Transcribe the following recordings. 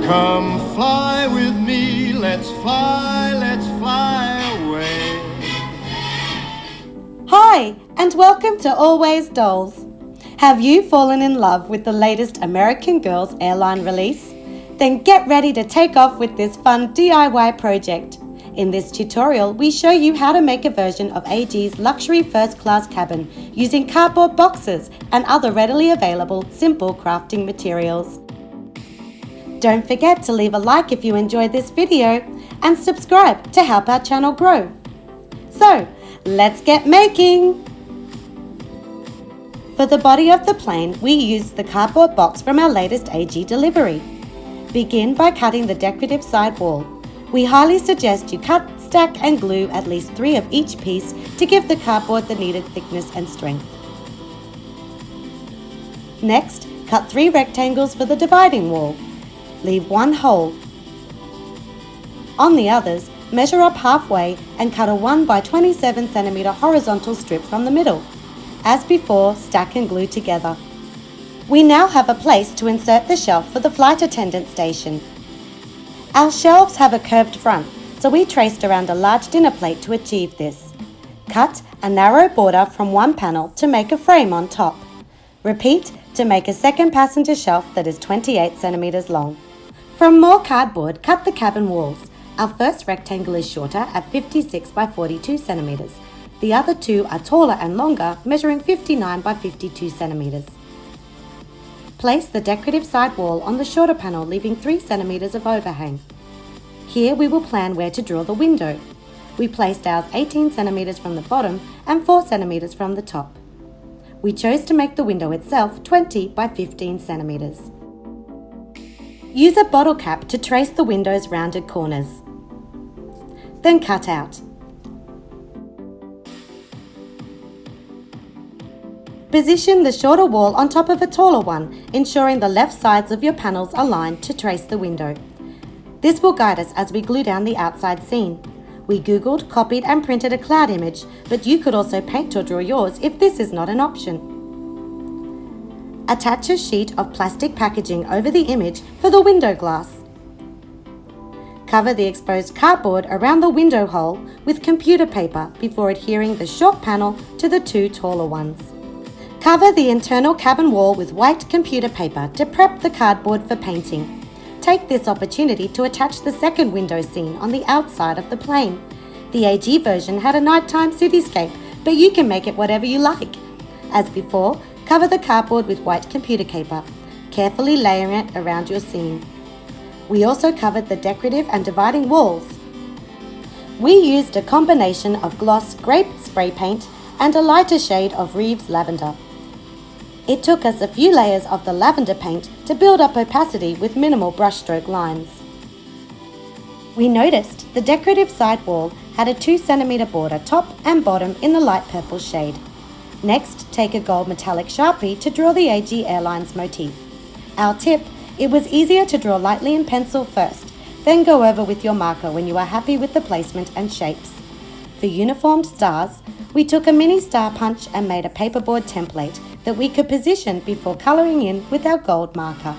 Come fly with me, let's fly away. Hi, and welcome to Always Dolls. Have you fallen in love with the latest American Girls airline release? Then get ready to take off with this fun DIY project. In this tutorial, we show you how to make a version of AG's luxury first class cabin using cardboard boxes and other readily available simple crafting materials. Don't forget to leave a like if you enjoyed this video and subscribe to help our channel grow. So, let's get making! For the body of the plane, we used the cardboard box from our latest AG delivery. Begin by cutting the decorative side wall. We highly suggest you cut, stack and glue at least 3 of each piece to give the cardboard the needed thickness and strength. Next, cut 3 rectangles for the dividing wall. Leave 1 hole. On the others, measure up halfway and cut a 1 by 27 cm horizontal strip from the middle. As before, stack and glue together. We now have a place to insert the shelf for the flight attendant station. Our shelves have a curved front, so we traced around a large dinner plate to achieve this. Cut a narrow border from one panel to make a frame on top. Repeat to make a second passenger shelf that is 28 cm long. From more cardboard, cut the cabin walls. Our first rectangle is shorter at 56 by 42 cm. The other 2 are taller and longer, measuring 59 by 52 cm. Place the decorative side wall on the shorter panel, leaving 3 cm of overhang. Here we will plan where to draw the window. We placed ours 18 cm from the bottom and 4 cm from the top. We chose to make the window itself 20 by 15 cm. Use a bottle cap to trace the window's rounded corners. Then cut out. Position the shorter wall on top of a taller one, ensuring the left sides of your panels are lined to trace the window. This will guide us as we glue down the outside seam. We Googled, copied and printed a cloud image, but you could also paint or draw yours if this is not an option. Attach a sheet of plastic packaging over the image for the window glass. Cover the exposed cardboard around the window hole with computer paper before adhering the short panel to the 2 taller ones. Cover the internal cabin wall with white computer paper to prep the cardboard for painting. Take this opportunity to attach the second window scene on the outside of the plane. The AG version had a nighttime cityscape, but you can make it whatever you like. As before, cover the cardboard with white computer paper, carefully layering it around your scene. We also covered the decorative and dividing walls. We used a combination of gloss grape spray paint and a lighter shade of Reeves lavender. It took us a few layers of the lavender paint to build up opacity with minimal brushstroke lines. We noticed the decorative side wall had a 2 cm border top and bottom in the light purple shade. Next, take a gold metallic Sharpie to draw the AG Airlines motif. Our tip: it was easier to draw lightly in pencil first, then go over with your marker when you are happy with the placement and shapes. For uniformed stars, we took a mini star punch and made a paperboard template that we could position before colouring in with our gold marker.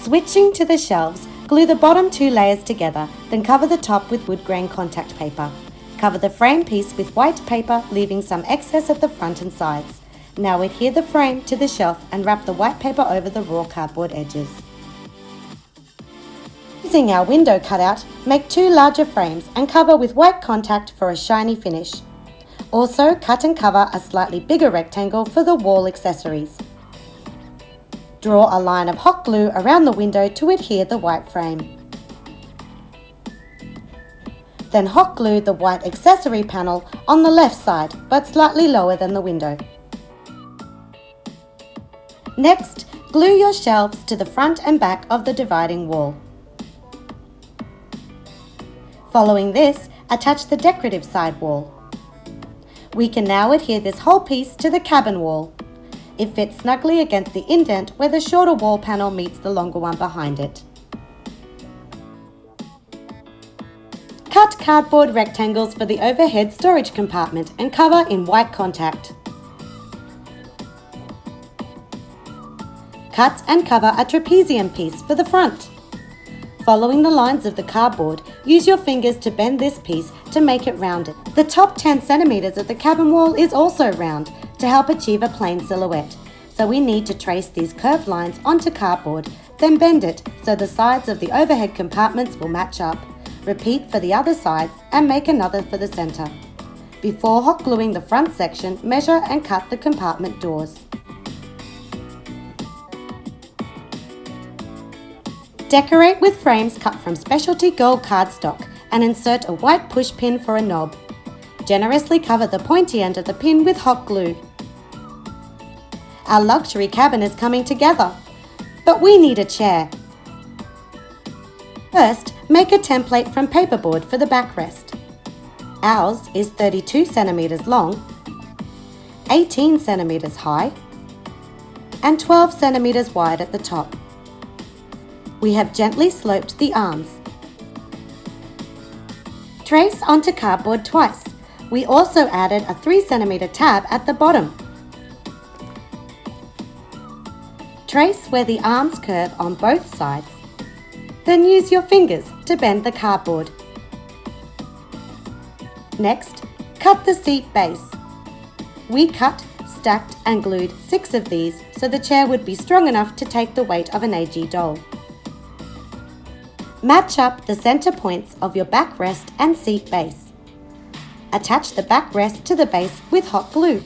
Switching to the shelves, glue the bottom 2 layers together, then cover the top with wood grain contact paper. Cover the frame piece with white paper, leaving some excess at the front and sides. Now adhere the frame to the shelf and wrap the white paper over the raw cardboard edges. Using our window cutout, make 2 larger frames and cover with white contact for a shiny finish. Also, cut and cover a slightly bigger rectangle for the wall accessories. Draw a line of hot glue around the window to adhere the white frame. Then hot glue the white accessory panel on the left side, but slightly lower than the window. Next, glue your shelves to the front and back of the dividing wall. Following this, attach the decorative side wall. We can now adhere this whole piece to the cabin wall. It fits snugly against the indent where the shorter wall panel meets the longer one behind it. Cut cardboard rectangles for the overhead storage compartment and cover in white contact. Cut and cover a trapezium piece for the front. Following the lines of the cardboard, use your fingers to bend this piece to make it rounded. The top 10 centimeters of the cabin wall is also round to help achieve a plain silhouette. So we need to trace these curved lines onto cardboard, then bend it so the sides of the overhead compartments will match up. Repeat for the other sides and make another for the center. Before hot gluing the front section, measure and cut the compartment doors. Decorate with frames cut from specialty gold cardstock and insert a white push pin for a knob. Generously cover the pointy end of the pin with hot glue. Our luxury cabin is coming together, but we need a chair. First, make a template from paperboard for the backrest. Ours is 32 centimeters long, 18 centimeters high, and 12 centimeters wide at the top. We have gently sloped the arms. Trace onto cardboard twice. We also added a 3 centimeter tab at the bottom. Trace where the arms curve on both sides. Then use your fingers to bend the cardboard. Next, cut the seat base. We cut, stacked and glued 6 of these so the chair would be strong enough to take the weight of an AG doll. Match up the center points of your backrest and seat base. Attach the backrest to the base with hot glue.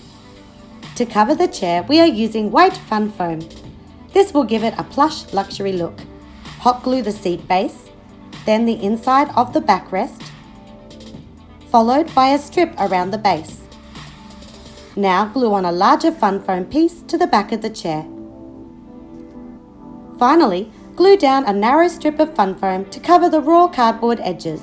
To cover the chair, we are using white fun foam. This will give it a plush luxury look. Hot glue the seat base, then the inside of the backrest, followed by a strip around the base. Now glue on a larger fun foam piece to the back of the chair. Finally, glue down a narrow strip of fun foam to cover the raw cardboard edges.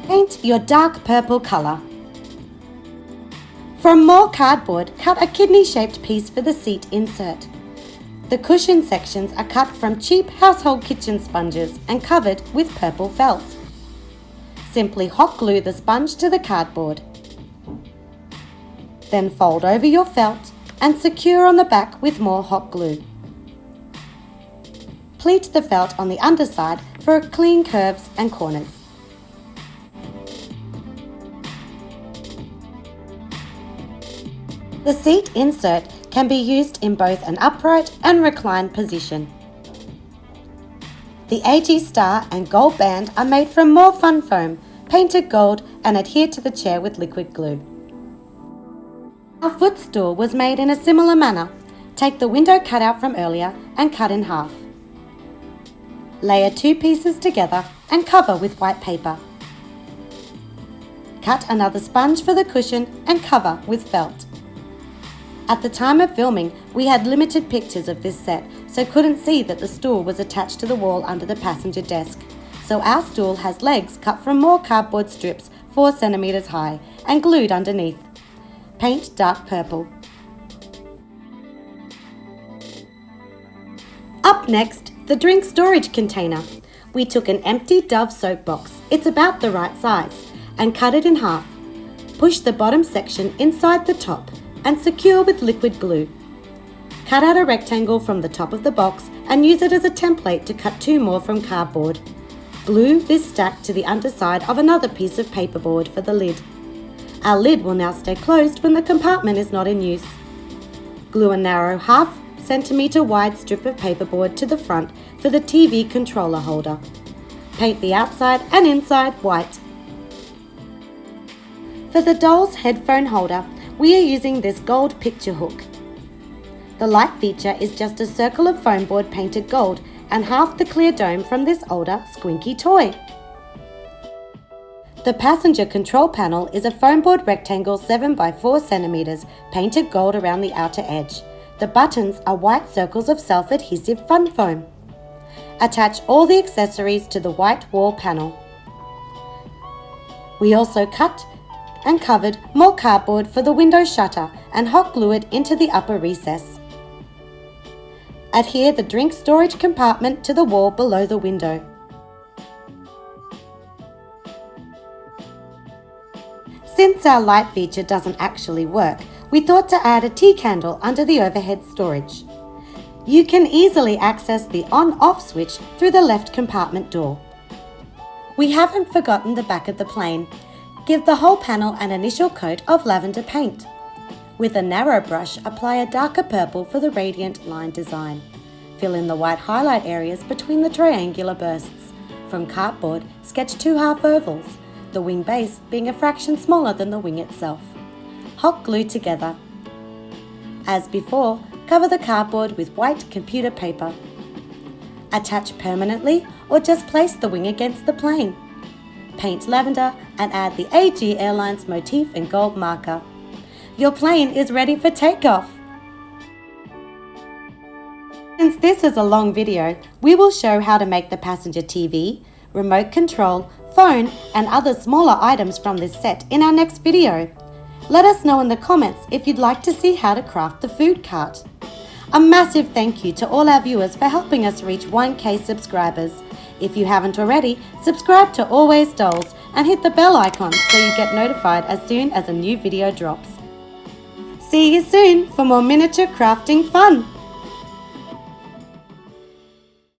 Paint your dark purple colour. From more cardboard, cut a kidney-shaped piece for the seat insert. The cushion sections are cut from cheap household kitchen sponges and covered with purple felt. Simply hot glue the sponge to the cardboard. Then fold over your felt and secure on the back with more hot glue. Pleat the felt on the underside for clean curves and corners. The seat insert can be used in both an upright and reclined position. The AG star and gold band are made from more fun foam, painted gold and adhere to the chair with liquid glue. Our footstool was made in a similar manner. Take the window cutout from earlier and cut in half. Layer 2 pieces together and cover with white paper. Cut another sponge for the cushion and cover with felt. At the time of filming, we had limited pictures of this set, so couldn't see that the stool was attached to the wall under the passenger desk. So our stool has legs cut from more cardboard strips 4 centimeters high and glued underneath. Paint dark purple. Up next, the drink storage container. We took an empty Dove soap box, it's about the right size, and cut it in half. Push the bottom section inside the top and secure with liquid glue. Cut out a rectangle from the top of the box and use it as a template to cut 2 more from cardboard. Glue this stack to the underside of another piece of paperboard for the lid. Our lid will now stay closed when the compartment is not in use. Glue a narrow 1/2 centimeter wide strip of paperboard to the front for the TV controller holder. Paint the outside and inside white. For the doll's headphone holder, we are using this gold picture hook. The light feature is just a circle of foam board painted gold and half the clear dome from this older squinky toy. The passenger control panel is a foam board rectangle 7 by 4 centimeters painted gold around the outer edge. The buttons are white circles of self-adhesive fun foam. Attach all the accessories to the white wall panel. We also cut and covered more cardboard for the window shutter and hot glue it into the upper recess. Adhere the drink storage compartment to the wall below the window. Since our light feature doesn't actually work, we thought to add a tea candle under the overhead storage. You can easily access the on-off switch through the left compartment door. We haven't forgotten the back of the plane. Give the whole panel an initial coat of lavender paint. With a narrow brush, apply a darker purple for the radiant line design. Fill in the white highlight areas between the triangular bursts. From cardboard, sketch 2 half ovals, the wing base being a fraction smaller than the wing itself. Hot glue together. As before, cover the cardboard with white computer paper. Attach permanently or just place the wing against the plane. Paint lavender and add the AG Airlines motif in gold marker. Your plane is ready for takeoff. Since this is a long video, we will show how to make the passenger TV, remote control, phone and other smaller items from this set in our next video. Let us know in the comments if you'd like to see how to craft the food cart. A massive thank you to all our viewers for helping us reach 1K subscribers. If you haven't already, subscribe to Always Dolls and hit the bell icon so you get notified as soon as a new video drops. See you soon for more miniature crafting fun!